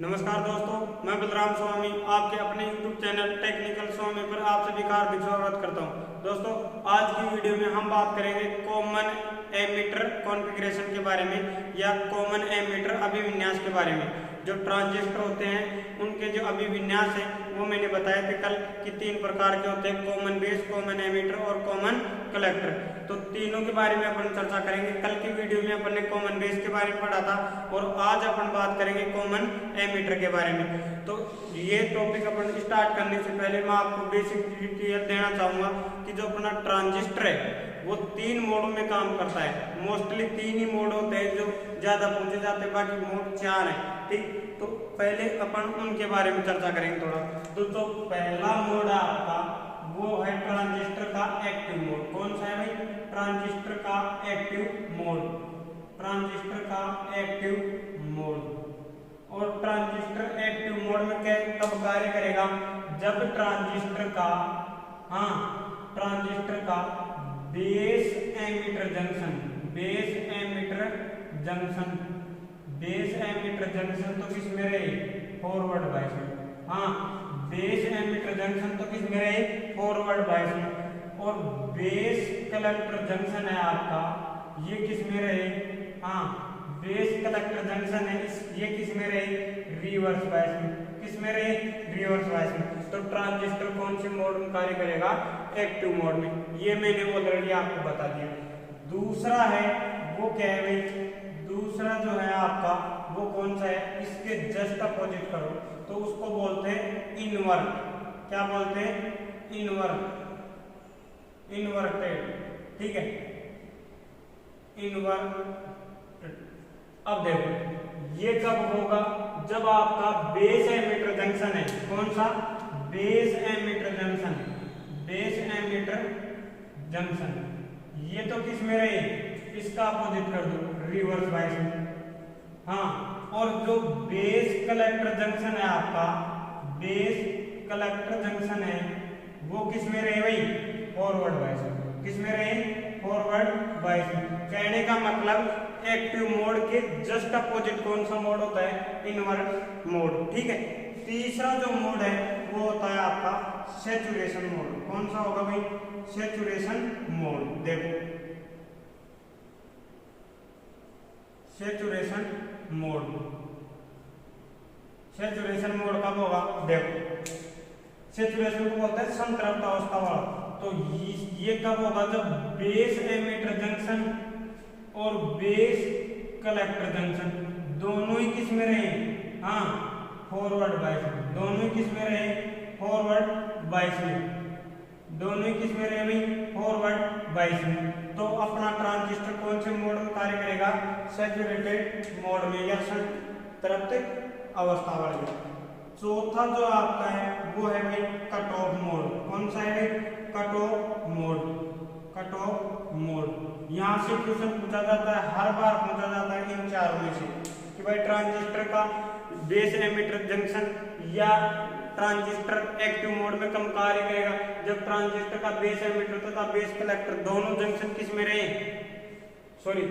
नमस्कार दोस्तों, मैं बलराम स्वामी आपके अपने YouTube चैनल टेक्निकल स्वामी पर आप सभी का हार्दिक स्वागत करता हूं। दोस्तों, आज की वीडियो में हम बात करेंगे कॉमन एमीटर कॉन्फ़िगरेशन के बारे में या कॉमन एमीटर अभिविन्यास के बारे में। जो ट्रांजिस्टर होते हैं उनके जो अभिविन्यास है वो मैंने बताया था कल कि 3 प्रकार के होते हैं, कॉमन बेस, कॉमन एमीटर और कॉमन कलेक्टर। तो तीनों के बारे में अपन चर्चा करेंगे। कल की वीडियो में अपन ने कॉमन बेस के बारे में पढ़ा था और आज अपन बात करेंगे कॉमन एमीटर के बारे में। तो ये टॉपिक अपन स्टार्ट करने से पहले मैं आपको बेसिक डिटेल देना चाहूँगा कि जो अपना ट्रांजिस्टर है वो 3 मोडों में काम करता है। मोस्टली 3 ही मोड होते हैं जो ज़्यादा पूछे जाते हैं, बाकी मोड 4 है। ठीक, तो पहले अपन उनके बारे में चर्चा करेंगे थोड़ा। तो पहला मोड आपका वो है ट्रांजिस्टर का एक्टिव मोड। कौन सा है भाई? ट्रांजिस्टर का एक्टिव मोड। ट्रांजिस्टर का एक्टिव मोड। और ट्रांजिस्टर एक्टिव मोड में कब कार्य करेगा? जब ट्रांजिस्टर का ट्रांजिस्टर का base emitter junction, base emitter junction, base emitter junction तो किस में रहे? फॉरवर्ड बायस में। बेस एमीटर जंक्शन तो किस में रहे? फॉरवर्ड बायस में। और बेस कलेक्टर जंक्शन है आपका, ये किस में रहे? बेस कलेक्टर जंक्शन है ये किस में रहे? रिवर्स बायस में। किस में रहे? रिवर्स बायस में। तो ट्रांजिस्टर कौन से मोड में कार्य करेगा? एक्टिव मोड में। ये मैंने ऑलरेडी आपको बता दिया। दूसरा है वो क्या है भाई? दूसरा जो है आपका वो कौन सा है? इसके जस्ट अपोजिट करो तो उसको बोलते हैं इनवर्ट। क्या बोलते हैं? Invert, inverted. ठीक है, इनवर्ट। अब देखो ये कब होगा? जब आपका बेस एमीटर जंक्शन है। कौन सा? Base emitter junction, base emitter junction. ये तो किस में रहे? इसका अपोजिट कर दो, रिवर्स बायस में। और जो बेस कलेक्टर जंक्शन है आपका, बेस कलेक्टर जंक्शन है वो किस में रहे भाई? फॉरवर्ड बायस में। किस में रहे? फॉरवर्ड बायस में। कहने का मतलब एक्टिव मोड के जस्ट अपोजिट कौन सा मोड होता है? Invert mode. ठीक है। तीसरा जो मोड है वो होता है आपका सैचुरेशन मोड। कौन सा होगा भाई? Saturation mode. देखो सैचुरेशन मोड, सैचुरेशन मोड कब होगा? देखो सैचुरेशन को बोलते हैं संतृप्त अवस्था वाला। तो ये कब होगा? जब बेस एमीटर जंक्शन और बेस कलेक्टर जंक्शन दोनों ही किस में रहे? फॉरवर्ड बायस में। दोनों ही किस में रहे? फॉरवर्ड बायस में। दोनों ही किस में रहे भाई? फॉरवर्ड बायस में। तो अपना ट्रांजिस्टर कौन से मोड में कार्य करेगा? सैचुरेटेड मोड में या संतृप्त अवस्था वाले। चौथा जो आपका है वो है भाई कट ऑफ मोड। कौन सा है? Cut off mode, cut off mode. यहाँ से क्वेश्चन पूछा जाता है, हर बार पूछा जाता है इन चारों में से कि भाई ट्रांजिस्टर का बेस एमीटर जंक्शन या ट्रांजिस्टर एक्टिव मोड में कब कार्य करेगा? जब ट्रांजिस्टर का बेस एमीटर तथा बेस कलेक्टर दोनों जंक्शन किस में रहे? सॉरी,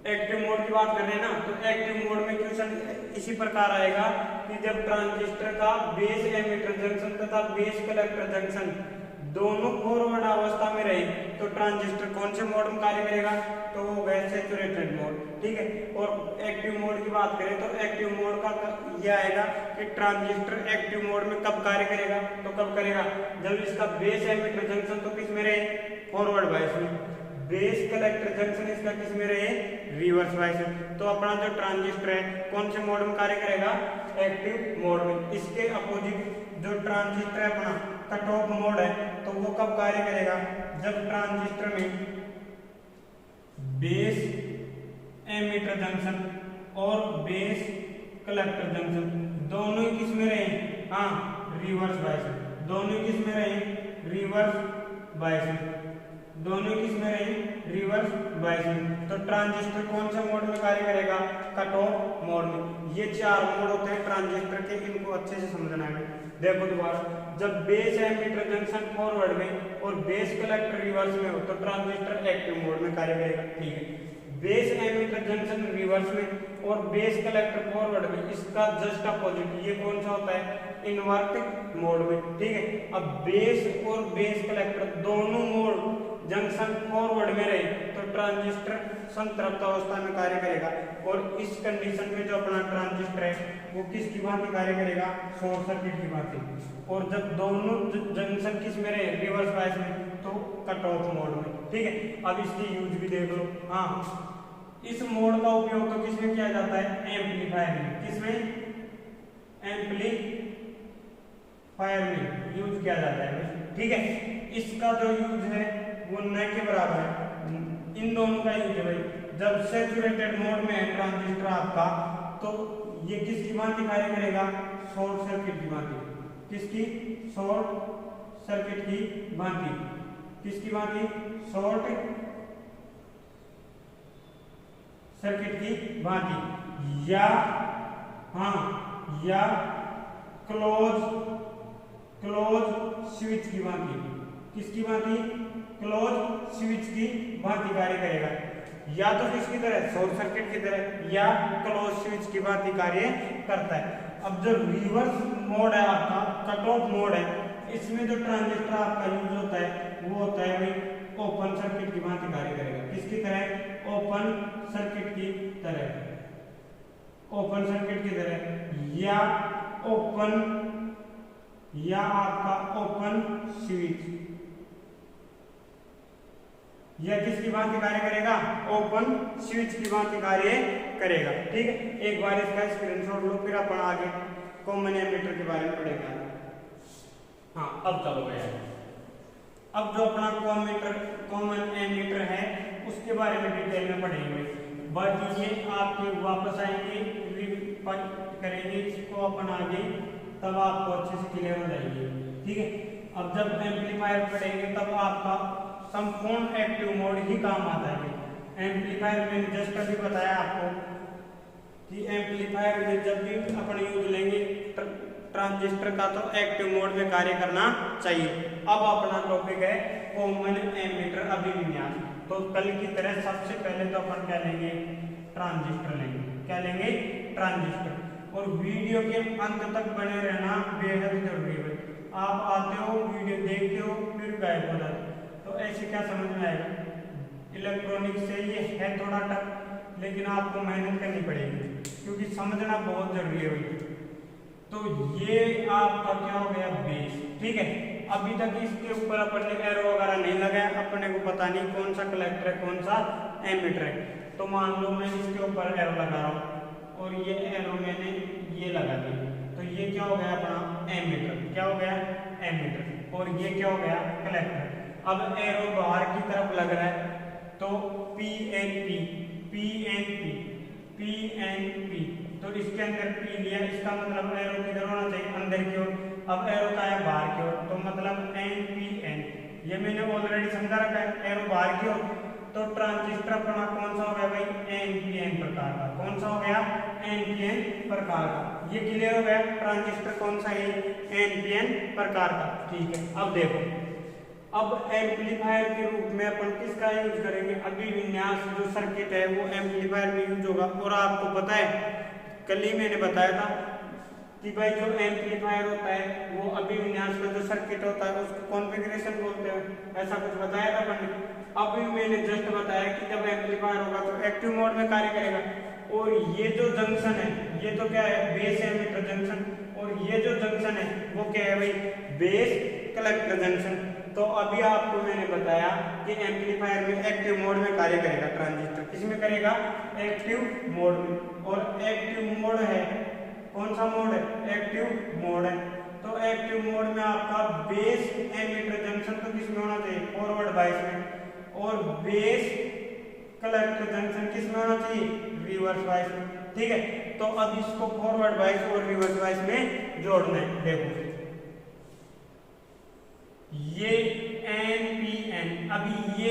एक्टिव मोड की बात कर रहे हैं ना, तो एक्टिव मोड में क्वेश्चन इसी प्रकार आएगा कि जब ट्रांजिस्टर का बेस एमीटर जंक्शन तथा बेस कलेक्टर जंक्शन दोनों फॉरवर्ड अवस्था में रहे तो ट्रांजिस्टर कौन से मोड में कार्य करेगा? तो वो गए सैचुरेटेड मोड। ठीक है। और एक्टिव मोड की बात करें तो एक्टिव मोड का यह आएगा कि ट्रांजिस्टर एक्टिव मोड में कब कार्य करेगा? तो कब करेगा? जब इसका बेस एमीटर जंक्शन तो किस में रहे? फॉरवर्ड बायस में। बेस कलेक्टर जंक्शन इसका किस में रहे? रिवर्स बायस में। तो अपना जो ट्रांजिस्टर है कौन से मोड में कार्य करेगा? एक्टिव मोड में। इसके अपोजिट जो ट्रांजिस्टर है अपना कट ऑफ मोड है तो वो कब कार्य करेगा? जब ट्रांजिस्टर में बेस एमीटर जंक्शन और बेस कलेक्टर जंक्शन दोनों ही किस में रहे? रिवर्स बायस में। दोनों ही किस में रहे? रिवर्स बायस में। दोनों किस में रहे? रिवर्स बायस में। तो ट्रांजिस्टर कौन से मोड में कार्य करेगा? कट ऑफ मोड में। ये 4 मोड होते हैं ट्रांजिस्टर के, इनको अच्छे से समझना है। देखो दोबारा, जब बेस एमीटर जंक्शन फॉरवर्ड में और बेस कलेक्टर रिवर्स में हो तो ट्रांजिस्टर एक्टिव मोड में कार्य करेगा। ठीक है। बेस एमिटर जंक्शन रिवर्स में और बेस कलेक्टर फॉरवर्ड में, इसका जस्ट अपोजिट ये कौन सा होता है, इन्वर्ट मोड में, ठीक है। अब बेस और बेस कलेक्टर दोनों मोड जंक्शन फॉरवर्ड में रहे तो ट्रांजिस्टर संतृप्त अवस्था में कार्य करेगा, और इस कंडीशन में जो अपना ट्रांजिस्टर है वो किसकी भांति कार्य करेगा, शॉर्ट सर्किट की भांति। और जब दोनों जंक्शन किस में रहे, रिवर्स बायस में, तो कट ऑफ मोड में, ठीक है। अब इसकी यूज भी देख लो। हाँ, इस मोड का उपयोग तो किसमें किया जाता है, एम्पलीफायर में। किसमें, एम्पलीफायर में यूज किया जाता है, ठीक है। इसका जो यूज है वो न के बराबर है, इन दोनों का यूज है भाई। जब सैचुरेटेड मोड में है ट्रांजिस्टर आपका, तो ये किसकी भांति कार्य करेगा, शॉर्ट सर्किट की भांति। किसकी, शॉर्ट सर्किट की भांति। किसकी भांति, शॉर्ट सर्किट की भांति, या हाँ, या क्लोज स्विच की भांति। किसकी भांति, क्लोज स्विच की भांति कार्य करेगा, या तो किसकी तरह, शॉर्ट सर्किट की तरह, या क्लोज स्विच की भांति कार्य करता है। अब जो रिवर्स मोड है आपका, कट ऑफ मोड है, इसमें जो ट्रांजिस्टर आपका यूज होता है वो होता है भाई ओपन सर्किट की भांति कार्य करेगा। किसकी तरह, ओपन सर्किट की तरह, ओपन सर्किट की तरह, या ओपन, या आपका ओपन स्विच, यह किसकी भांति कार्य करेगा, ओपन स्विच की भांति कार्य करेगा, ठीक है। एक बार इसका स्क्रीनशॉट लो, फिर अपन आगे कॉमन एमीटर के बारे में पढ़ेंगे। हाँ, अब चलो भैया, अब जो अपना कॉमन एमीटर है उसके बारे में डिटेल में पढ़ेंगे। बाकी ये आपके वापस आएंगे, करेंगे इसको अपन आगे, तब आपको अच्छे से क्लियर हो जाएगी, ठीक है। अब जब एम्पलीफायर पढ़ेंगे तब आपका संपूर्ण एक्टिव मोड ही काम आता है। एम्पलीफायर में जस्ट अभी बताया आपको कि एम्पलीफायर में जब भी अपन यूज लेंगे ट्रांजिस्टर का, तो एक्टिव मोड में कार्य करना चाहिए। अब अपना टॉपिक है कॉमन एमीटर अभिविन्यास। तो कल की तरह सबसे पहले तो अपन क्या लेंगे, ट्रांजिस्टर लेंगे। क्या लेंगे, ट्रांजिस्टर। और वीडियो के अंत तक बने रहना बेहद जरूरी है। आप आते हो, वीडियो देखते हो, फिर गायब हो जाते, तो ऐसे क्या समझ में आएगा। इलेक्ट्रॉनिक से ये है थोड़ा टफ, लेकिन आपको मेहनत करनी पड़ेगी क्योंकि समझना बहुत जरूरी है। तो ये आपका क्या हो गया, बेस, ठीक है। अभी तक इसके ऊपर अपन ने एरो वगैरह नहीं लगाया, अपने को पता नहीं कौन सा कलेक्टर है कौन सा एमीटर है। तो मान लो मैं इसके ऊपर एरो लगा रहा हूँ और ये एरो मैंने ये लगा दी, तो ये क्या हो गया अपना एमीटर। क्या हो गया, एमीटर। और ये क्या हो गया, कलेक्टर। अब एरो बाहर की तरफ लग रहा है तो PNP, तो इसके अंदर P लिया, इसका मतलब एरो किधर होना चाहिए, अंदर की ओर। अब एरो का है बाहर की ओर, तो मतलब NPN। ये मैंने ऑलरेडी समझा रखा है, एरो बाहर की ओर। तो ट्रांजिस्टर अपना कौन सा हो गया भाई, NPN प्रकार का। कौन सा हो गया, NPN प्रकार का। ये क्लियर हो गया, ट्रांजिस्टर कौन सा है, NPN प्रकार का, ठीक है। अब देखो, अब एम्पलीफायर के रूप में अपन किसका यूज करेंगे, अभिविन्यास जो सर्किट है वो एम्पलीफायर में यूज होगा। और आपको पता है, कल ही मैंने बताया था कि भाई जो एम्पलीफायर होता है वो अभिविन्यास में जो सर्किट होता है उसको कॉन्फ़िगरेशन बोलते हैं, ऐसा कुछ बताया था अपन ने। अभी मैंने जस्ट बताया कि जब एम्पलीफायर होगा तो एक्टिव मोड में कार्य करेगा। और ये जो जंक्शन है, ये तो क्या है, बेस एमिटर जंक्शन। और ये जो जंक्शन है वो क्या है भाई, बेस कलेक्टर जंक्शन। तो अभी आपको मैंने बताया कि एम्पलीफायर में एक्टिव मोड में कार्य करेगा ट्रांजिस्टर। किसमें करेगा, एक्टिव मोड में। और एक्टिव मोड है, कौन सा मोड है, एक्टिव मोड है। तो एक्टिव मोड में आपका बेस एमिटर जंक्शन तो किसमें होना चाहिए, फॉरवर्ड बायस में। और बेस कलेक्टर जंक्शन किसमें होना चाहिए, रिवर्स बायस में, ठीक है। तो अब इसको फॉरवर्ड बायस और रिवर्स बायस में जोड़ना है। देखो ये NPN, अभी ये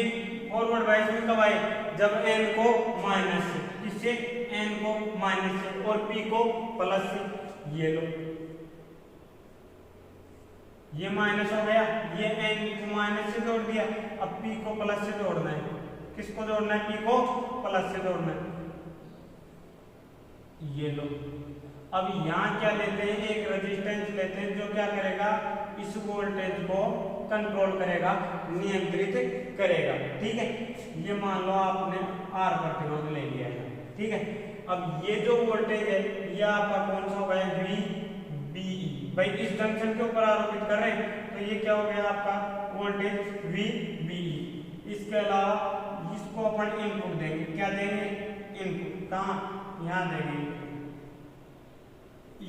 फॉरवर्ड बायस में कब आए, जब N को माइनस से, इससे N को माइनस से और P को प्लस से। ये लो, ये माइनस हो गया, ये N को माइनस से जोड़ दिया, अब P को प्लस से जोड़ना है। किसको जोड़ना है, पी को प्लस से जोड़ना है। ये लो, अब यहाँ क्या लेते हैं, एक रेजिस्टेंस लेते हैं जो क्या करेगा, इस वोल्टेज को कंट्रोल करेगा, नियंत्रित करेगा। ठीक है, ये मान लो आपने आर प्रतिरोध ले लिया है। ठीक है, अब ये जो वोल्टेज है ये आपका कौन सा होगा, वी बी ई। भाई इस जंक्शन के ऊपर आरोपित कर रहे हैं तो ये क्या हो गया आपका वोल्टेज वी बी ई। इसके अलावा इसको अपन इनपुट देंगे, क्या देंगे, इनपुट। कहाँ, यहाँ देंगे।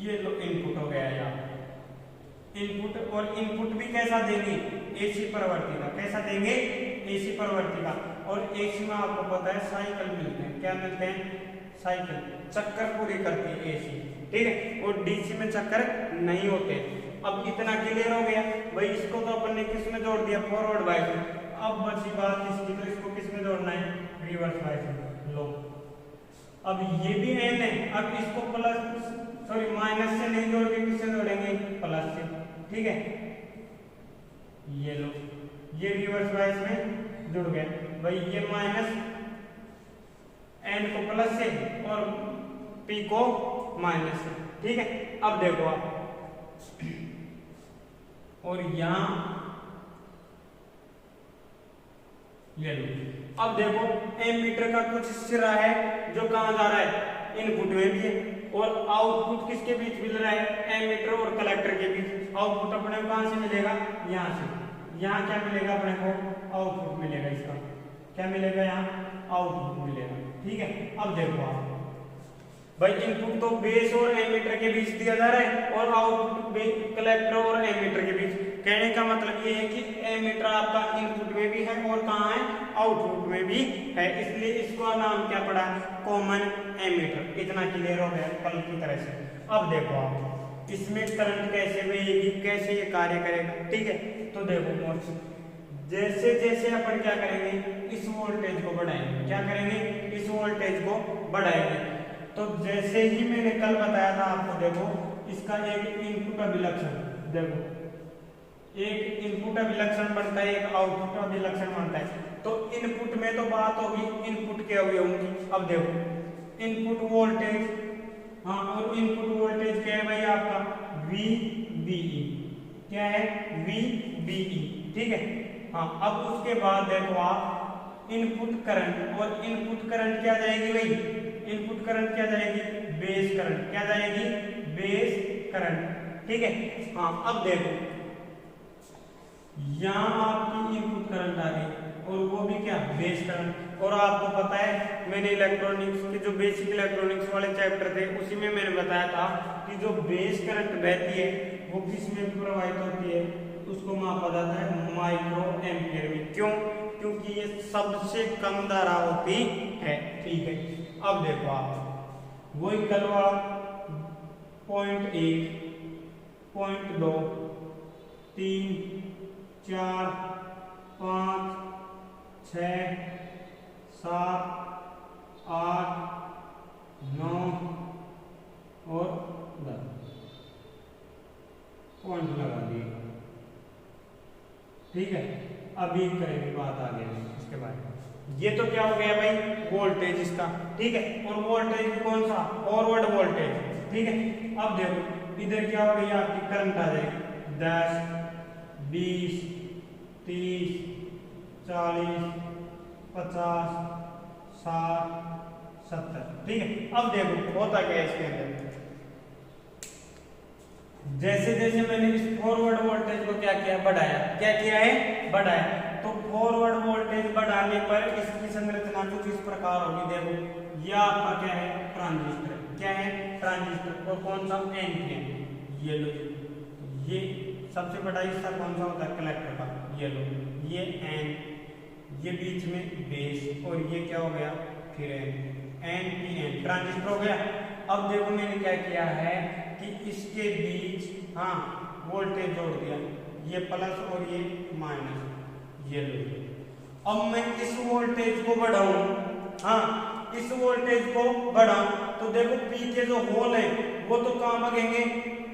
ये लो इनपुट हो गया यहाँ इनपुट, और इनपुट भी कैसा देंगे, एसी प्रवृत्ति का। कैसा देंगे, एसी प्रवृत्ति का। और एसी में आपको पता है साइकिल मिलते हैं, क्या मिलते हैं, साइकिल, चक्कर पूरी करती है एसी। ठीक है, और डीसी में चक्कर नहीं होते। अब इतना क्लियर हो गया। भाई इसको तो अपन ने किस में जोड़ दिया, फॉरवर्ड बायस में। अब बची बात इसकी, तो इसको किस में जोड़ना है, रिवर्स बायस में। लो, अब ये भी एन है, अब इसको प्लस सॉरी माइनस से नहीं जोड़ के किससे जोड़ेंगे, प्लस से। ठीक है, ये लो, ये रिवर्स बायस में जुड़ गए। भाई ये माइनस एन को प्लस से और पी को माइनस से। ठीक है, अब देखो आप, और यहां ये लो, अब देखो एमीटर का कुछ सिरा है जो कहां जा रहा है, इनपुट में भी है, और आउटपुट किसके बीच मिल रहा है, एमीटर और कलेक्टर के बीच। आउटपुट अपने को कहां से मिलेगा, यहां से। यहां क्या मिलेगा अपने को, आउटपुट मिलेगा। इसका क्या मिलेगा, यहाँ आउटपुट मिलेगा। ठीक है, अब देखो आप, भाई इनपुट तो बेस और एमीटर के बीच दिया जा रहा है, और आउटपुट कलेक्टर और एमीटर के बीच। कहने का मतलब ये है कि एमीटर आपका इनपुट में भी है और कहाँ है, आउटपुट में भी है, इसलिए इसका नाम क्या पड़ा, कॉमन एमीटर। इतना क्लियर हो गया कल की तरह से। अब देखो आप, इसमें करंट कैसे बहेगी, कैसे ये कार्य करेगा। ठीक है, तो देखो जैसे जैसे अपन क्या करेंगे, इस वोल्टेज को बढ़ाएंगे। क्या करेंगे, इस वोल्टेज को बढ़ाएंगे। तो जैसे ही मैंने कल बताया था आपको, देखो इसका एक इनपुट अभिलक्षण, देखो एक इनपुट अभिलक्षण बनता है, एक आउटपुट अभिलक्षण बनता है। तो इनपुट में तो बात होगी इनपुट के अवयवों की। अब देखो इनपुट वोल्टेज, हाँ, और इनपुट वोल्टेज क्या है भाई आपका, वी बी ई। क्या है, वी बी ई। ठीक है, हाँ। अब उसके बाद देखो आप इनपुट करंट, और इनपुट करंट क्या जाएगी भाई, इनपुट करंट क्या जाएगी, बेस करंट। क्या जाएगी, बेस करंट। ठीक है, हाँ। अब देखो यहाँ आपकी इनपुट करंट आ गई, और वो भी क्या, बेस करंट। और आपको पता है मैंने इलेक्ट्रॉनिक्स के जो बेसिक इलेक्ट्रॉनिक्स वाले चैप्टर थे उसी में मैंने बताया था कि जो बेस करंट बहती है वो किस में प्रवाहित होती है, उसको मापा जाता है माइक्रो एम्पियर में। क्यों, क्योंकि ये सबसे कम धारा होती है। ठीक है, अब देखो आप वही कल वाला 0.1, 0.2, 3, 4, 5, 6, 7, 8, 9 और 10 पॉइंट लगा दिए। ठीक है, अभी करेंगे बात आगे इसके बारे में। ये तो क्या हो गया भाई, वोल्टेज इसका। ठीक है, और वोल्टेज कौन सा, फॉरवर्ड वोल्टेज। ठीक है, अब देखो इधर क्या हो गई आपकी करंट आ जाएगी 10, 20, 30, 40, 50, 60, 70। ठीक है, अब देखो होता क्या है इसके अंदर, जैसे जैसे मैंने इस फॉरवर्ड वोल्टेज को क्या किया, बढ़ाया। क्या किया है, बढ़ाया। तो फॉरवर्ड वोल्टेज बढ़ाने पर इसकी संरचना कुछ इस प्रकार होगी। देखो यह आपका क्या है, ट्रांजिस्टर। क्या है, ट्रांजिस्टर। और कौन सा, एन। ये लो, ये सबसे बड़ा हिस्सा कौन सा होता है, कलेक्टर का। ये लो, ये एन, ये बीच में बेस, और ये क्या हो गया, फिर एन पी एन, ट्रांजिस्टर हो गया। अब देखो मैंने क्या किया है कि इसके बीच, हाँ, वोल्टेज जोड़ दिया, ये प्लस और ये माइनस। ये लो, अब मैं इस वोल्टेज को बढ़ाऊं, हाँ, इस वोल्टेज को बढ़ाऊं तो देखो पी के जो होल है वो तो कहां भागेंगे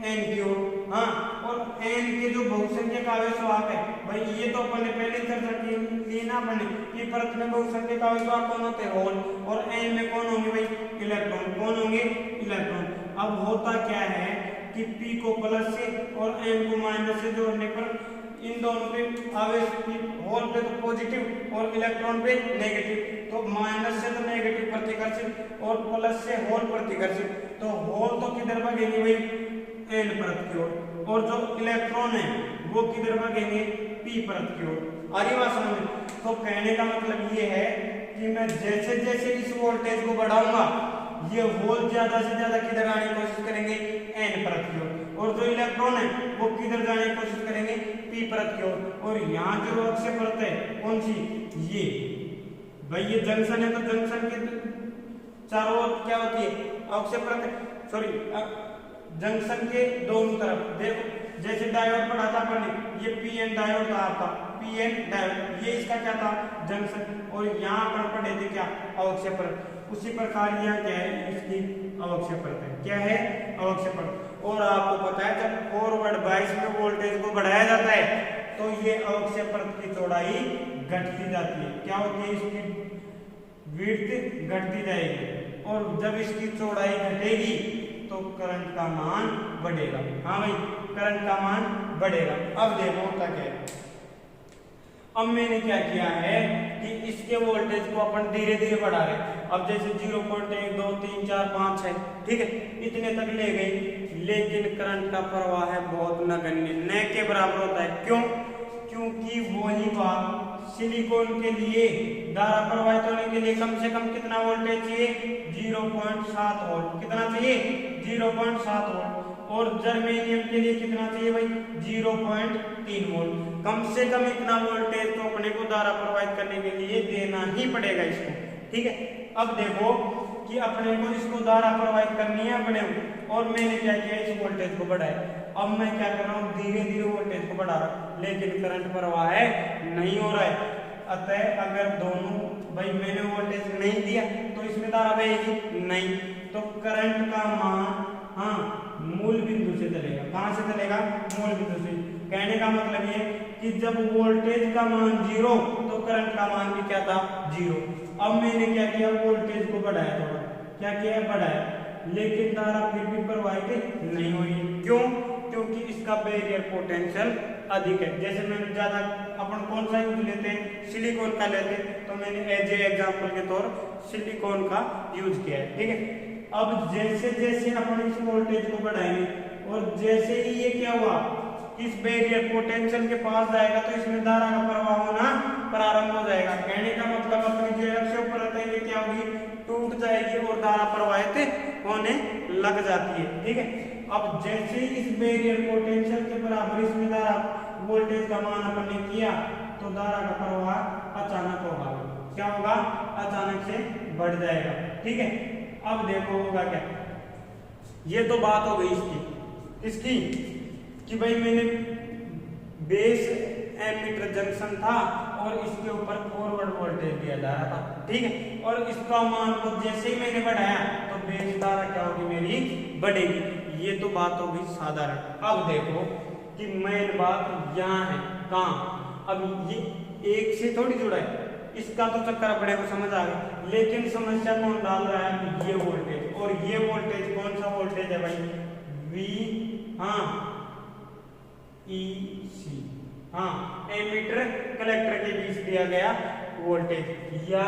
एन की ओर। हाँ, और एन के जो बहुसंख्यक आवेशवाहक है भाई ये तो अपन ने पहले चर्चा की ना अपने कि परत में बहुसंख्यक आवेशवाहक कौन होते हैं होल, और एन में कौन होंगे भाई इलेक्ट्रॉन। कौन होंगे इलेक्ट्रॉन। अब होता क्या है कि पी को प्लस से और एन को माइनस से जोड़ने पर इन दोनों पे आवेश होल पे तो पॉजिटिव और इलेक्ट्रॉन पे नेगेटिव, तो माइनस से तो नेगेटिव प्रतिकर्षित और प्लस से होल प्रतिकर्षित, तो होल तो किधर भागेंगे भाई एन परत की ओर, और जो इलेक्ट्रॉन है वो किधर भागेंगे पी परत की ओर। आ रही बात समझ में। तो कहने का मतलब ये है कि मैं जैसे जैसे इस वोल्टेज को बढ़ाऊंगा ये होल ज्यादा से ज्यादा किधर आने की कोशिश करेंगे एन परत की ओर, और जो इलेक्ट्रॉन है वो किधर जाने की कोशिश करेंगे पी परत की ओर। और यहाँ जो अक्षय परत है कौन सी ये भाई ये जंक्शन है, तो जंक्शन के चारों ओर क्या होती है अक्षय परत, सॉरी जंक्शन के दोनों तरफ देखो जैसे डायोड पढ़ा था अपन ये पी एन डायोड था आपका, पी एन डायोड ये इसका क्या था जंक्शन, और यहाँ पर पढ़े थे क्या अवक्षय परत। उसी प्रकार यहाँ क्या है इसकी अवक्षय परत है। क्या है अवक्षय परत। और आपको पता है जब फॉरवर्ड बायस में वोल्टेज को बढ़ाया जाता है तो ये अवक्षय परत की चौड़ाई घटती जाती है। क्या होती है इसकी विड्थ घटती जाएगी, और जब इसकी चौड़ाई घटेगी तो करंट का मान बढ़ेगा। हाँ भाई करंट का मान बढ़ेगा। अब देखो होता क्या है, अब मैंने क्या किया है कि इसके वोल्टेज को अपन धीरे धीरे बढ़ा रहे। अब जैसे 0.1 2 3 4 5 6 ठीक है इतने तक ले गई, लेकिन करंट का प्रवाह है बहुत नगण्य, न के बराबर होता है। क्यों? क्योंकि वही बात सिलिकॉन के लिए धारा प्रवाहित होने के लिए कम से कम कितना वोल्टेज चाहिए 0.7 वोल्ट। कितना चाहिए 0.7 वोल्ट। और जर्मेनियम के लिए कितना चाहिए भाई 0.3 वोल्ट। कम से कम इतना वोल्टेज तो अपने को धारा प्रवाहित करने के लिए देना ही पड़ेगा इसको। ठीक है अब देखो कि अपने को इसको धारा प्रवाहित करनी है अपने को, और मैंने क्या किया इस वोल्टेज को बढ़ाया। अब मैं क्या कर रहा हूँ धीरे धीरे वोल्टेज को बढ़ा रहा हूँ, लेकिन करंट प्रवाह है नहीं हो रहा है। अतः अगर दोनों भाई मैंने वोल्टेज नहीं दिया तो इसमें धारा बहेगी नहीं, तो करंट का मान हाँ मूल बिंदु से चलेगा। कहां से चलेगा मूल बिंदु से। कहने का मतलब ये कि जब वोल्टेज का मान 0 तो करंट का मान भी क्या था 0। अब मैंने क्या किया वोल्टेज को बढ़ाया, थोड़ा क्या किया बढ़ाया, लेकिन धारा फिर भी प्रवाहित नहीं हो रही। क्यों? क्योंकि इसका बैरियर पोटेंशियल अधिक है। जैसे मैंने ज्यादा अपन कौन सा यूज लेते हैं सिलिकॉन का लेते हैं, तो मैंने एज ए एग्जांपल के तौर सिलिकॉन का यूज किया है। ठीक है अब जैसे जैसे अपन इस वोल्टेज को बढ़ाएंगे और जैसे ही ये क्या हुआ इस बैरियर पोटेंशियल के पास जाएगा तो इसमें धारा का प्रवाह होना प्रारंभ हो जाएगा। कहने का मतलब अपनी जो अक्षय परत है ये क्या होगी टूट जाएगी और धारा प्रवाहित होने लग जाती है। ठीक है अब जैसे ही इस बैरियर पोटेंशियल के बराबर इसमें धारा वोल्टेज का मान अपन ने किया तो धारा का प्रवाह अचानक होगा। क्या होगा अचानक से बढ़ जाएगा। ठीक है अब देखो होगा क्या, ये तो बात हो गई इसकी कि भाई मैंने बेस एमीटर जंक्शन था और इसके ऊपर फॉरवर्ड वोल्टेज दिया जा रहा था। ठीक है और इसका मान को जैसे ही मैंने बढ़ाया तो बेस धारा क्या होगी मेरी बढ़ेगी। ये तो बात हो गई साधारण। अब देखो कि मेन बात यहाँ है कहाँ, अब ये एक से थोड़ी जुड़ा है, इसका तो चक्कर अपने को समझ आ गया, लेकिन समस्या कौन डाल रहा है ये वोल्टेज, और ये वोल्टेज कौन सा वोल्टेज है भाई वी हाँ ई सी हाँ एमीटर कलेक्टर के बीच दिया गया वोल्टेज या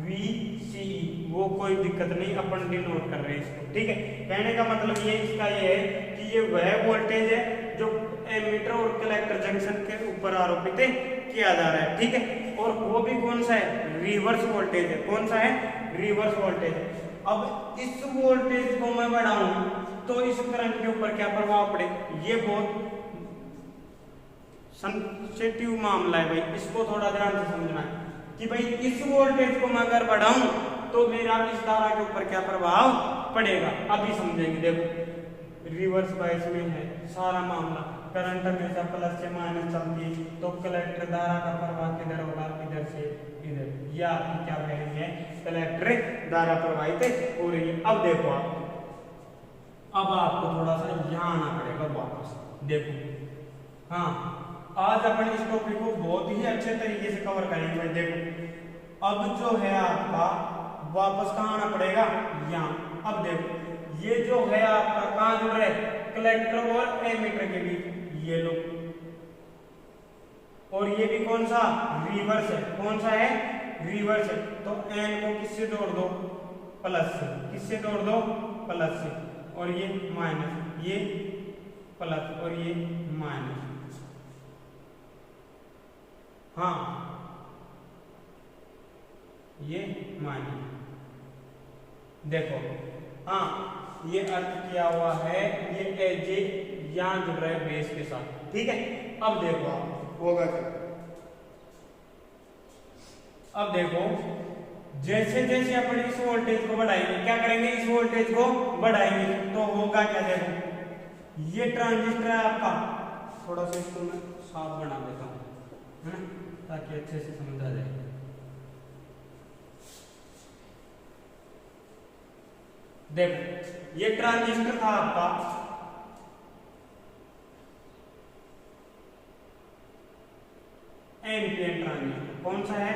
VCE वो कोई दिक्कत नहीं अपन डिनोट कर रहे हैं इसको। ठीक है कहने का मतलब ये इसका ये है कि ये वह वोल्टेज है जो एमीटर और कलेक्टर जंक्शन के ऊपर आरोपित किया जा रहा है। ठीक है और वो भी कौन सा है रिवर्स वोल्टेज है। कौन सा है रिवर्स वोल्टेज है। अब इस वोल्टेज को मैं बढ़ाऊं तो इस करंट के ऊपर क्या प्रभाव पड़े, ये बहुत सेंसिटिव मामला है भाई, इसको थोड़ा ध्यान से समझना है कि भाई इस वोल्टेज को मैं अगर बढ़ाऊं तो मेरा इस धारा के ऊपर क्या प्रभाव पड़ेगा। अभी समझेंगे। देखो रिवर्स बायस में है सारा मामला, करंट हमेशा प्लस से माइनस चलती है तो कलेक्टर धारा का प्रवाह किधर होगा इधर से देखो ये आपकी क्या कह रही है, कलेक्टर धारा प्रवाहित हो रही है। अब देखो आप, अब आपको थोड़ा सा यहाँ आना पड़ेगा वापस। देखो हाँ, आज अपन इस टॉपिक को बहुत ही अच्छे तरीके से कवर करेंगे। देखो अब जो है आपका वापस कहाँ आना पड़ेगा, यहाँ। अब देखो ये जो है आपका कहाँ जुड़ रहा है, कलेक्टर और एमीटर के बीच, ये लो। और ये भी कौन सा, रिवर्स है। कौन सा है, रिवर्स है। तो एन को किससे जोड़ दो, प्लस से। किससे जोड़ दो, प्लस से। और ये माइनस, ये प्लस और ये माइनस। हाँ ये माइनस। देखो हाँ, ये अर्थ किया हुआ है, ये एजे यहां जुड़ रहा है बेस के साथ, ठीक है। अब देखो होगा क्या, अब देखो जैसे जैसे अपन इस वोल्टेज को बढ़ाएंगे, क्या करेंगे, इस वोल्टेज को बढ़ाएंगे तो होगा क्या। देखो ये ट्रांजिस्टर है आपका, थोड़ा सा इसको मैं साफ बना देता हूं, है ना, ताकि अच्छे से समझ आ जाए। देखो ये ट्रांजिस्टर था आपका, एनपीएन ट्रांजिस्टर। कौन सा है,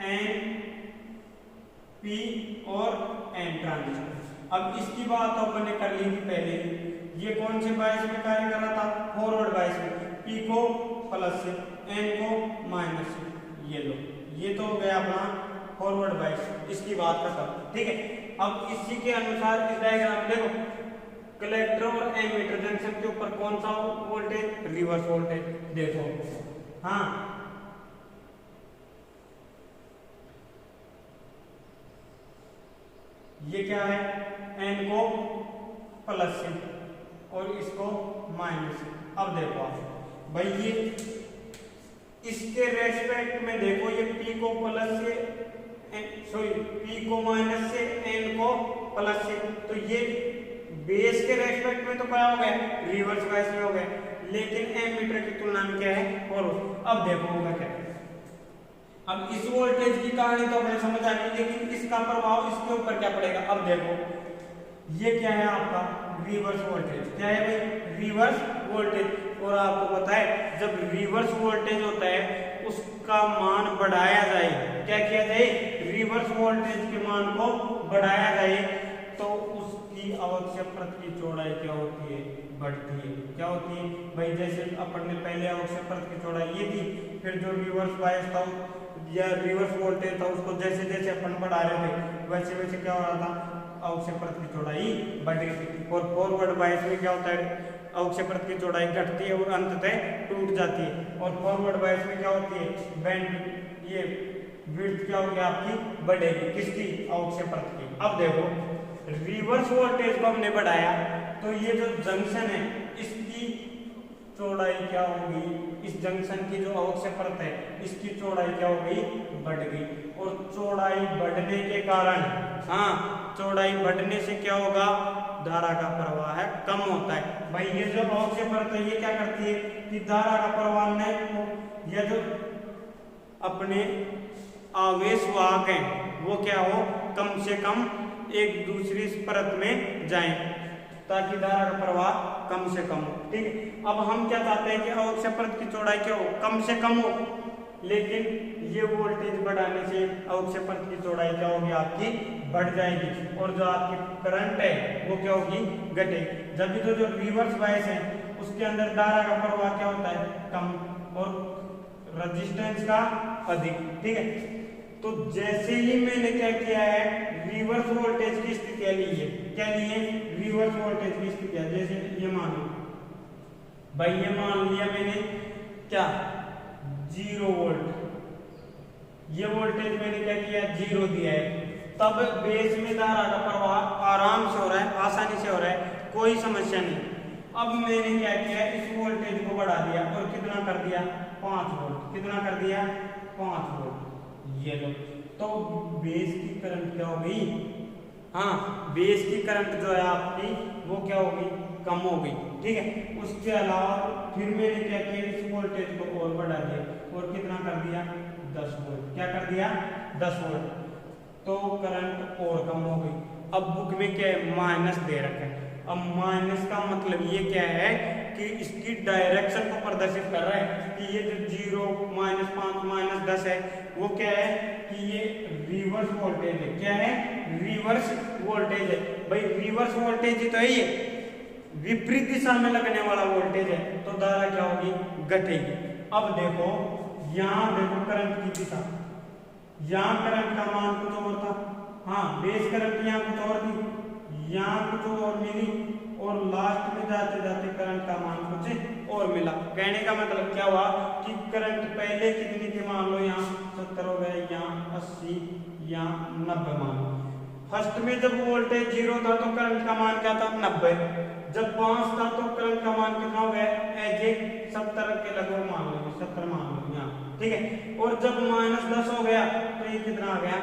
एन पी और एन ट्रांजिस्टर। अब इसकी बात अपन ने कर ली थी पहले। ये कौन से बायस में कार्य कर रहा था, फॉरवर्ड बायस में। पी को प्लस से, एन को माइनस से। ये लो, ये तो हो गया अपना फॉरवर्ड बायस, इसकी बात करता हूं, ठीक है। अब इसी के अनुसार इस डायग्राम में देखो, कलेक्टर और एमीटर जंक्शन के ऊपर कौन सा वोल्टेज, रिवर्स वोल्टेज। देखो हाँ, ये क्या है, एन को प्लस से और इसको माइनस से। अब देखो आप भाई, ये इसके रेस्पेक्ट में देखो, ये पी को प्लस से, सॉरी पी को माइनस से, एन को प्लस से, तो ये बेस के रेस्पेक्ट में तो क्या हो गया, रिवर्स बायस में हो गया। लेकिन एमीटर की तुलना में क्या है, फॉरवर्ड। अब देखो होगा क्या। अब इस वोल्टेज की कहानी तो हमें समझ आ गई, लेकिन इसका प्रभाव इसके ऊपर क्या पड़ेगा। अब देखो ये क्या है आपका, रिवर्स वोल्टेज। क्या है भाई, रिवर्स वोल्टेज। और आपको पता है जब रिवर्स वोल्टेज होता है उसका मान बढ़ाया जाए, क्या किया जाए, रिवर्स वोल्टेज के मान को बढ़ाया जाए, तो उसकी आवश्यक पथ की चौड़ाई क्या होती है, बढ़ती है। क्या होती है भाई, जैसे अपन ने पहले आवश्यक पथ की चौड़ाई ये थी, फिर जो रिवर्स बायस था या रिवर्स वोल्टेज था, उसको जैसे जैसे अपन बढ़ा रहे थे वैसे वैसे क्या हो रहा था, आवश्यक पथ की चौड़ाई बढ़ रही थी। और फॉरवर्ड बायस में क्या होता है, आवश्यक पथ की चौड़ाई घटती है और अंततः टूट जाती है। और फॉरवर्ड बायस में क्या होती है, बैंड, ये विड्थ क्या होगी आपकी, बढ़ेगी। किसकी, आवश्यक पथ की। अब देखो रिवर्स वोल्टेज को हमने बढ़ाया तो ये जो जंक्शन है इसकी चौड़ाई क्या होगी, इस जंक्शन की जो आवश्यक परत है इसकी चौड़ाई क्या हो गई, बढ़ गई। और चौड़ाई बढ़ने के कारण, हाँ चौड़ाई बढ़ने से क्या होगा, धारा का प्रवाह है कम होता है। भाई ये जो आवश्यक परत है ये क्या करती है कि धारा का प्रवाह नहीं, ये जो अपने आवेश वाहक हैं वो क्या हो, कम से कम एक दूसरी परत में जाएं ताकि धारा का प्रवाह कम से कम हो। ठीक है, अब हम क्या चाहते हैं कि आवश्यक परत की चौड़ाई क्या हो, कम से कम हो। लेकिन ये वोल्टेज बढ़ाने से आवश्यक परत की चौड़ाई क्या होगी, आपकी बढ़ जाएगी और जो आपकी करंट है वो क्या होगी, घटेगी। जब भी तो जो रिवर्स बायस है उसके अंदर धारा का प्रवाह क्या होता है, कम और रेजिस्टेंस का अधिक। ठीक है, तो जैसे ही मैंने क्या किया है, रिवर्स वोल्टेज की स्थितियां ली है। क्या ली है, रिवर्स वोल्टेज की स्थितियां। जैसे ये मान लो भाई, ये मान लिया मैंने क्या, 0 वोल्ट। ये वोल्टेज मैंने क्या किया, 0 दिया है। तब बेस में धारा का प्रवाह आराम से हो रहा है, आसानी से हो रहा है, कोई समस्या नहीं। अब मैंने क्या किया, इस वोल्टेज को बढ़ा दिया और कितना कर दिया, 5 वोल्ट। कितना कर दिया, 5 वोल्ट। ये लो, तो बेस की करंट क्या हो गई, हाँ बेस की करंट जो है आपकी वो क्या हो गई, कम हो गई। ठीक है, उसके अलावा फिर मैंने क्या किया, इस वोल्टेज को और बढ़ा दिया और कितना कर दिया, 10 वोल्ट। क्या कर दिया? 10 वोल्ट। तो करंट और कम हो गई। अब बुक में क्या है? माइनस दे रखा है। अब माइनस का मतलब ये क्या है कि इसकी डायरेक्शन को प्रदर्शित कर रहा है कि ये जो 0, -5, -10 है वो क्या है कि ये रिवर्स वोल्टेज है। क्या है? रिवर्स वोल्टेज है। भाई रिवर्स वोल्टेज ही तो है ये, विपरीत दिशा में लगने वाला वोल्टेज है, तो धारा क्या होगी? घटेगी। अब देखो यहाँ देखो करंट की दिशा, यहाँ करंट का मान कुछ और था, हाँ बेस करंट यहाँ कुछ और थी, यहाँ कुछ और मिली, और लास्ट में जाते जाते करंट का मान कुछ और मिला। कहने का मतलब क्या हुआ कि करंट पहले कितनी थी? मान लो यहाँ 70 हो गए, यहाँ 80, यहाँ 90 मान लो। फर्स्ट में जब वोल्टेज 0 था तो करंट का मान क्या था? 90। जब 5 था तो करंट का मान कितना हो गया? एज ए 70 के लगभग मान लो, 70 मान लो यहाँ, ठीक है। और जब -10 हो गया तो ये कितना आ गया?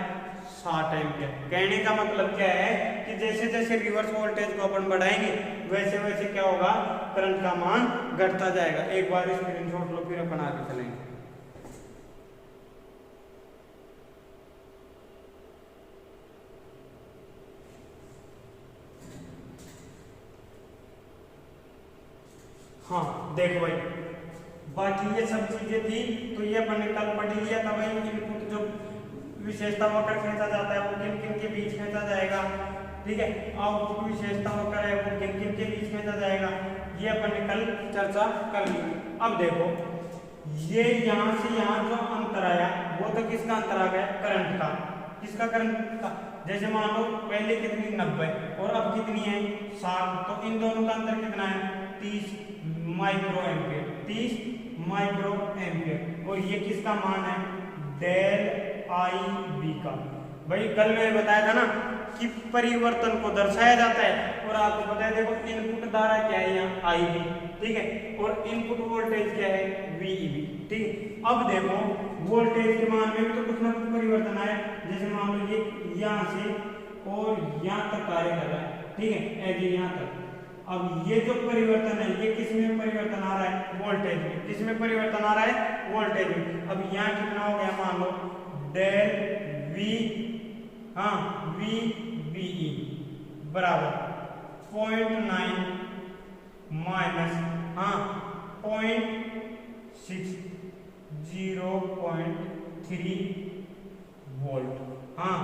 60 एम्पियर। कहने का मतलब क्या है कि जैसे जैसे रिवर्स वोल्टेज को अपन बढ़ाएंगे वैसे वैसे क्या होगा? करंट का मान घटता जाएगा। एक बार स्क्रीनशॉट लो, फिर अपन आगे चलेंगे। हाँ देखो भाई, बाकी ये सब चीजें थी तो ये अपन ने कल पढ़ लिया था भाई। इनपुट जो विशेषता वक्र खींचा जाता है वो किन किन के बीच खींचा जाएगा, ठीक है। आउटपुट विशेषता वक्र है वो किन किन के बीच खींचा जाएगा, ये अपन ने कल चर्चा कर ली। अब देखो ये यहाँ से यहाँ जो अंतर आया वो तो किसका अंतर आ गया? करंट का। किसका? करंट का। जैसे मान लो पहले कितनी 90 और अब कितनी है? 60, तो इन दोनों का अंतर कितना है? 30 माइक्रो एम्पियर। 30 micro ampere. और ये किसका मान है? डेल आई बी का। भाई कल मैंने बताया था ना कि परिवर्तन को दर्शाया जाता है, और आपको पता है देखो इनपुट धारा क्या है यहाँ? आई बी, ठीक है, और इनपुट वोल्टेज क्या है? वीईबी, ठीक है। अब देखो वोल्टेज के मान में भी तो कुछ ना कुछ परिवर्तन आया। जैसे मान लो ये यहाँ से और यहाँ तक कार्य कर रहा है, ठीक है, ऐसे यहाँ तक। अब ये जो परिवर्तन है ये किस में परिवर्तन आ रहा है? वोल्टेज में। किस में परिवर्तन आ रहा है? वोल्टेज में। अब यहाँ कितना हो गया? मान लो डेल वी, हाँ वी बी ई बराबर 0.9 माइनस, हाँ 0.6 0.3 वोल्ट। हाँ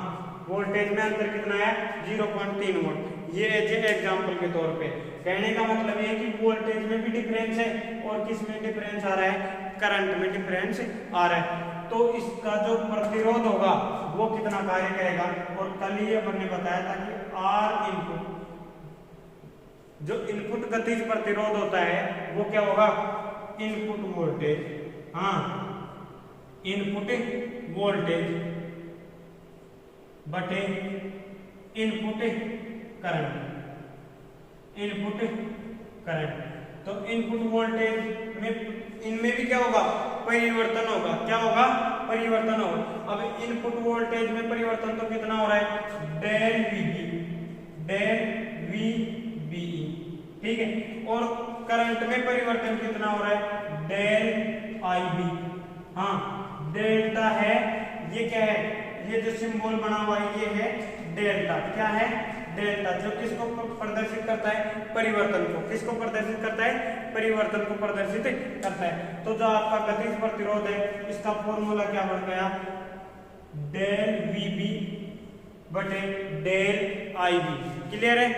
वोल्टेज में अंतर कितना है? 0.3 वोल्ट। ये एग्जांपल के तौर पे कहने का मतलब ये कि वोल्टेज में भी डिफरेंस है और किस में डिफरेंस आ रहा है? करंट में डिफरेंस आ रहा है। तो इसका जो प्रतिरोध होगा वो कितना कार्य करेगा? और कल ही अपन ने बताया था कि आर इनपुट, जो इनपुट गतिज प्रतिरोध होता है वो क्या होगा? इनपुट वोल्टेज, हाँ इनपुट वोल्टेज बटे इनपुट करंट। इनपुट करंट, तो इनपुट वोल्टेज में इनमें भी क्या होगा? परिवर्तन होगा। क्या होगा? परिवर्तन होगा। अब इनपुट वोल्टेज में परिवर्तन तो कितना हो रहा है? Del VB, del V B E, ठीक है। और करंट में परिवर्तन कितना हो रहा है? डेल आई बी, हाँ डेल्टा है, ये क्या है? ये जो सिंबल बना हुआ है ये है डेल्टा। क्या है? डेल्टा, जो किसको प्रदर्शित करता है? परिवर्तन को। किसको प्रदर्शित करता है? परिवर्तन को प्रदर्शित करता है। तो जो आपका गतिज प्रतिरोध है इसका फॉर्मूला क्या बन गया? डेल वी बी बटे डेल आई बी। क्लियर है?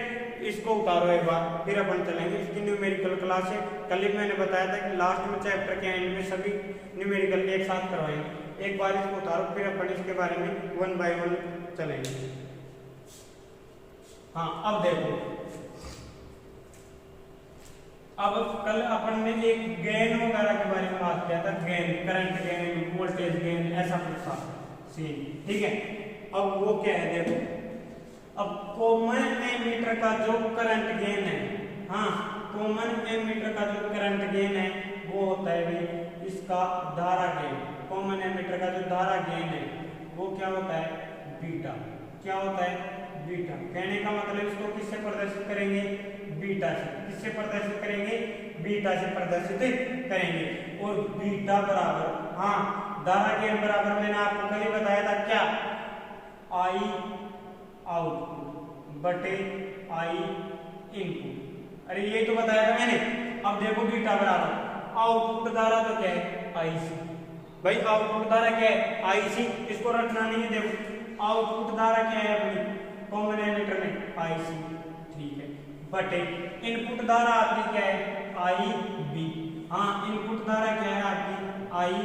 इसको उतारो एक बार, फिर अपन चलेंगे। इसकी न्यूमेरिकल क्लास है, कल ही मैंने बताया था कि लास्ट में चैप्टर के एंड में सभी न्यूमेरिकल एक साथ करवाएंगे। एक बार इसको उतारो, फिर अपन इसके बारे में 1 बाय 1 चलेंगे। हाँ अब देखो, अब कल अपन ने एक गेन वगैरह के बारे में बात किया था। Gain, current gain, voltage gain, ऐसा कुछ था सीन, ठीक है। अब वो क्या है देखो, अब कॉमन एमीटर का जो करंट गेन है, हाँ कॉमन एमीटर का जो करंट गेन है वो होता है भाई इसका धारा गेन। कॉमन एमीटर का जो धारा गेन है वो क्या होता है? बीटा। क्या होता है? बीटा। कहने का मतलब इसको किससे प्रदर्शित करेंगे? बीटा से। किससे प्रदर्शित करेंगे? बीटा से प्रदर्शित करेंगे। और बीटा बराबर, हाँ धारा गेन बराबर मैंने आपको कल ही बताया था क्या, आई आउटपुट बटे आई इनपुट। अरे ये तो बताया था मैंने। अब देखो बीटा बराबर आउटपुट धारा तो क्या है, आई सी। भाई आउटपुट धारा क्या है, आई सी, इसको रखना नहीं है। देखो आउटपुट धारा क्या है अपनी कॉमन एमिटर में, आई सी, ठीक है, बटे इनपुट धारा आपकी क्या है, आई बी। हाँ इनपुट धारा क्या है आपकी, आई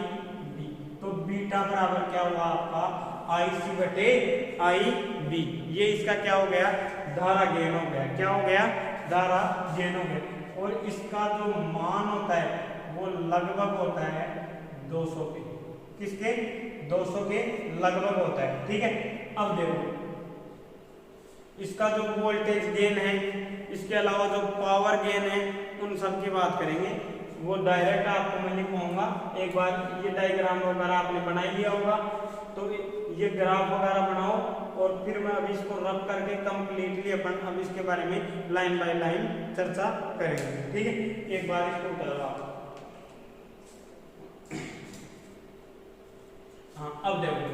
बी। तो बीटा बराबर क्या हुआ आपका, आई सी बटे आई बी। ये इसका क्या हो गया, धारा गेन हो गया। क्या हो गया, धारा गेन हो गया। और इसका जो मान होता है वो लगभग होता है 200 के, किसके, 200 के लगभग होता है, ठीक है। अब देखो इसका जो वोल्टेज गेन है, इसके अलावा जो पावर गेन है, उन सब की बात करेंगे। वो डायरेक्ट आपको मैं लिखवाऊंगा। एक बार ये डायग्राम वगैरह आपने बना ही लिया होगा, तो ये ग्राफ वगैरह बनाओ और फिर मैं अभी इसको रब करके कंप्लीटली अपन अब इसके बारे में लाइन बाय लाइन चर्चा करेंगे, ठीक है। एक बार इसको उतारो आप। हाँ अब देखो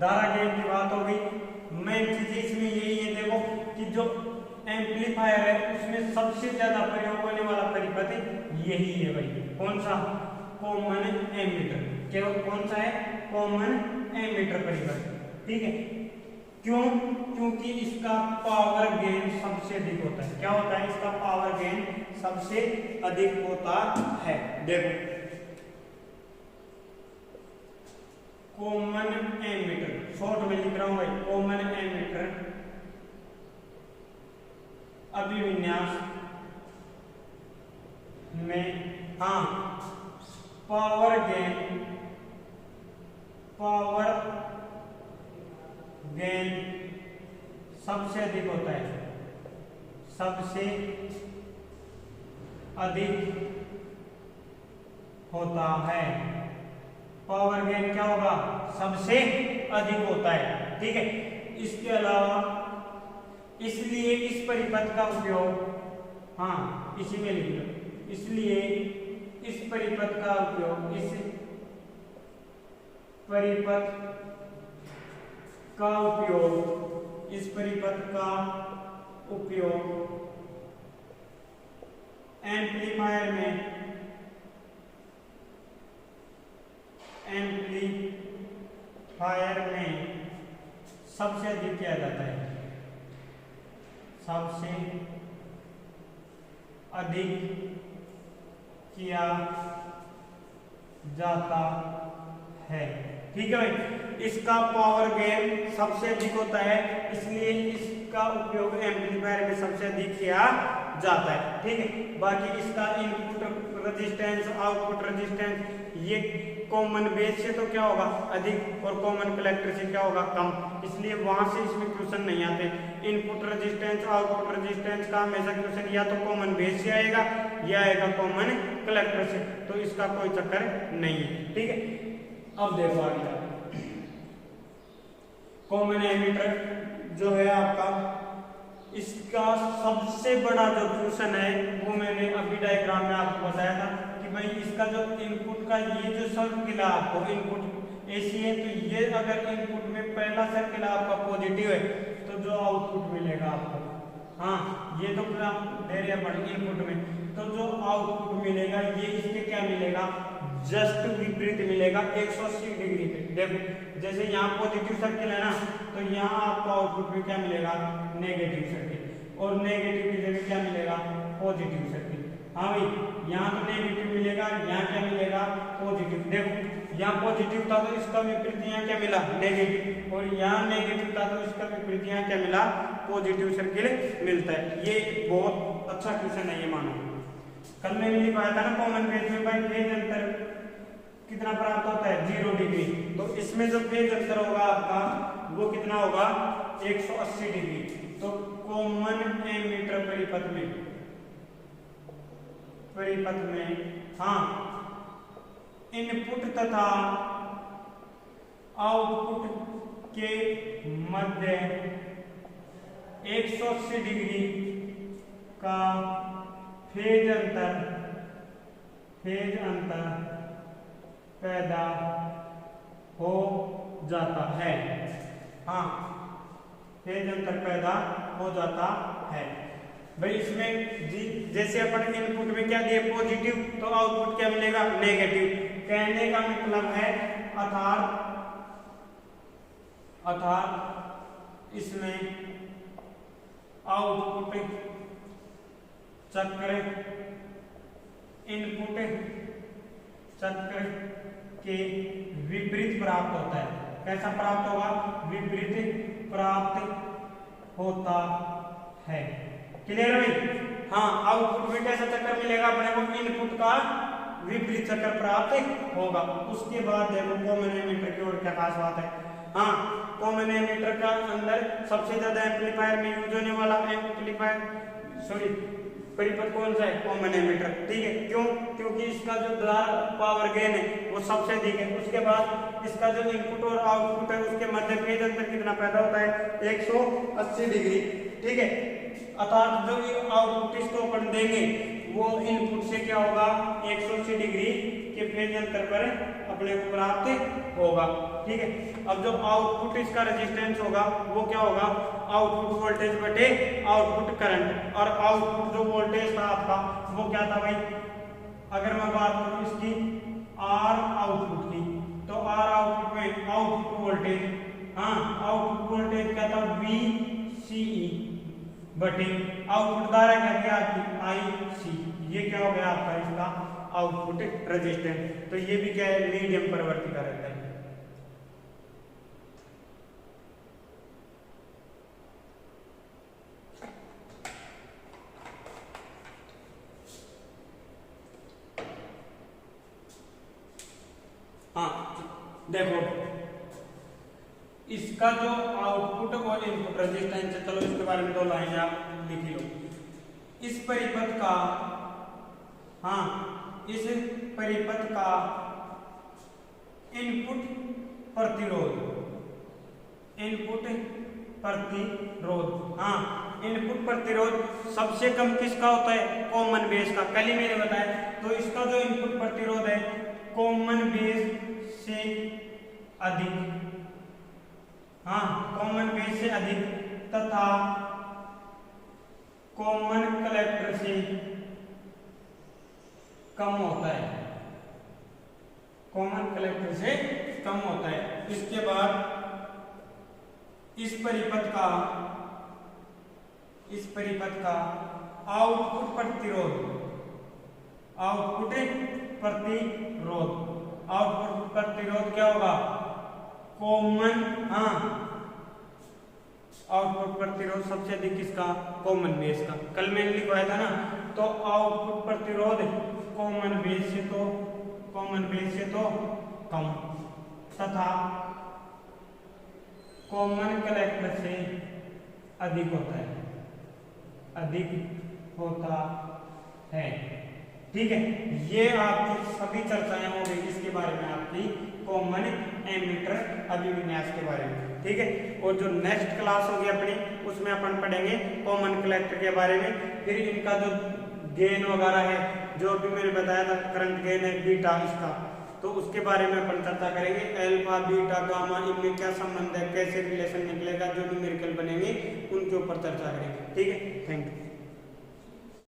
धारा गेन की बात हो गई। मेन चीज इसमें यही है, देखो कि जो एम्पलीफायर है उसमें सबसे ज्यादा प्रयोग होने वाला परिपथ यही है भाई, कौन सा, कॉमन एमीटर। केवल कौन सा है, कॉमन एमीटर परिपथ, ठीक है। क्यों, क्योंकि इसका पावर गेन सबसे अधिक होता है। क्या होता है, इसका पावर गेन सबसे अधिक होता है। देखो कॉमन एमीटर, शॉर्ट में लिख रहा हूं भाई, कॉमन एमीटर अभिविन्यास में, हाँ पावर गेन सबसे अधिक होता है, सबसे अधिक होता है। पावर गेन क्या होगा, सबसे अधिक होता है, ठीक है। इसके अलावा इसलिए इस परिपथ का उपयोग, हाँ इसी में लिख लो, इसलिए इस परिपथ का उपयोग, इस परिपथ का उपयोग, इस परिपथ का उपयोग एम्पलीफायर में, सबसे अधिक किया जाता है, सबसे अधिक किया जाता है, ठीक है भाई। इसका पावर गेन सबसे अधिक होता है, इसलिए इसका उपयोग एम्पलीफायर में सबसे अधिक किया जाता है, ठीक है। बाकी इसका इनपुट रेजिस्टेंस, आउटपुट रेजिस्टेंस, ये कॉमन बेस से तो क्या होगा अधिक और कॉमन कलेक्टर से क्या होगा कम, इसलिए वहां से इसमें क्वेश्चन नहीं आते। इनपुट रेजिस्टेंस, आउटपुट रेजिस्टेंस का हमेशा क्वेश्चन या तो कॉमन बेस से आएगा या आएगा कॉमन कलेक्टर से, तो इसका कोई चक्कर नहीं है, ठीक है। अब देखो आगे, कॉमन एमीटर जो है आपका, इसका सबसे बड़ा जो क्वेश्चन है वो मैंने अभी डायग्राम में आपको बताया था कि भाई इसका जो इनपुट का ये जो सर्किल है आपको, इनपुट एसी है, तो ये अगर इनपुट में पहला सर्किल आपका पॉजिटिव है तो जो आउटपुट मिलेगा आपको, हाँ ये तो पूरा दे रहे हैं इनपुट में, तो जो आउटपुट मिलेगा ये इसके क्या मिलेगा, जस्ट विपरीत मिलेगा 180 डिग्री पे। देखो जैसे यहाँ पॉजिटिव सर्किल है ना, तो यहाँ आपको आउटपुट में क्या मिलेगा, नेगेटिव सर्किल, और नेगेटिव की जगह क्या मिलेगा, पॉजिटिव सर्किल। हाँ भाई यहाँ तो नेगेटिव मिलेगा, यहाँ क्या मिलेगा, पॉजिटिव। देखो यहाँ पॉजिटिव था तो इसका विपरीत यहाँ क्या मिला, नेगेटिव, और यहाँ नेगेटिव था तो इसका विपरीत यहाँ क्या मिला, पॉजिटिव सर्किल मिलता है। ये बहुत अच्छा क्वेश्चन है, ये मानो। कल मैंने लिखवाया था ना कॉमन बेस में भाई फेज अंतर कितना प्राप्त होता है, 0 डिग्री, तो इसमें जो फेज अंतर होगा आपका वो कितना होगा, 180 डिग्री। तो कॉमन एमीटर परिपथ में हाँ इनपुट तथा आउटपुट के मध्य 180 डिग्री का फेज अंतर पैदा हो जाता है। हाँ, फेज अंतर पैदा हो जाता है। भाई इसमें जैसे अपन इनपुट में क्या दिए पॉजिटिव, तो आउटपुट क्या मिलेगा नेगेटिव। कहने का मतलब है अर्थात इसमें आउटपुट चक्र इनपुट चक्र के विपरीत प्राप्त होता है। कैसा प्राप्त होगा? विपरीत प्राप्त होता है। क्लियर है भाई? हाँ, आउटपुट में कैसा चक्र मिलेगा अपने को? इनपुट का विपरीत चक्र प्राप्त होगा। उसके बाद देखो कॉमन एमिटर की ओर क्या खास बात है। हाँ, कॉमन एमिटर का अंदर सबसे ज्यादा एम्पलीफायर में यूज होने वाला परिपथ कौन सा है? Common emitter. ठीक है, क्यों? क्योंकि इसका जो पावर गेन है वो सबसे अधिक है। उसके बाद इसका जो इनपुट और आउटपुट है उसके मध्य फेज अंतर कितना पैदा होता है? 180 डिग्री। ठीक है, अर्थात जो आउटपुट इसको अपन देंगे वो इनपुट से क्या होगा? 180 डिग्री के फेज अंतर पर अपने को प्राप्त होगा। ठीक है, अब जो आउटपुट इसका रेजिस्टेंस होगा वो क्या होगा? आउटपुट वोल्टेज बटे आउटपुट करंट। और आउटपुट जो वोल्टेज था आपका वो क्या था भाई? अगर मैं बात करूं इसकी आर आउटपुट की, तो आर आउटपुट में आउटपुट वोल्टेज, हाँ आउटपुट वोल्टेज क्या था? VCE बटे आउटपुट धारा क्या थी आपकी? IC। ये क्या हो गया आपका इसका आउटपुट रेजिस्टेंस। तो ये भी क्या है? मीडियम परिवर्ती का रहता है। हाँ देखो, इसका जो आउटपुट और इनपुट रेजिस्टेंस है, चलो इसके बारे में 2 लाइन आप लिख लो। इस परिपथ का, हाँ इस परिपथ का इनपुट प्रतिरोध, हाँ इनपुट प्रतिरोध सबसे कम किसका होता है? कॉमन बेस का। कल ही मैंने बताया। तो इसका जो इनपुट प्रतिरोध है कॉमन बेस से अधिक, हाँ कॉमन बेस से अधिक तथा कॉमन कलेक्टर से कम होता है। कॉमन कलेक्टर से कम होता है। इसके बाद इस परिपथ का आउटपुट प्रतिरोध क्या होगा? कॉमन, हाँ आउटपुट प्रतिरोध सबसे अधिक किसका? कॉमन बेस का। कल मैंने लिखवाया था ना। तो आउटपुट प्रतिरोध कॉमन बेस से तो कम तथा कॉमन कलेक्टर से अधिक होता है। ठीक है, ये आपकी सभी चर्चाएं हो गई किसके बारे में? आपकी कॉमन एमिटर अभिविन्यास के बारे में। ठीक है, और जो नेक्स्ट क्लास होगी अपनी उसमें अपन पढ़ेंगे कॉमन कलेक्टर के बारे में। फिर इनका जो गेन वगैरह है, जो भी मैंने बताया था करंट गेन है बीटा इसका, तो उसके बारे में अपन चर्चा करेंगे। अल्फा बीटा गामा इनमें क्या संबंध है, कैसे रिलेशन निकलेगा, जो न्यूमेरिकल बनेंगे उनके ऊपर चर्चा करेंगे। ठीक है, थैंक यू।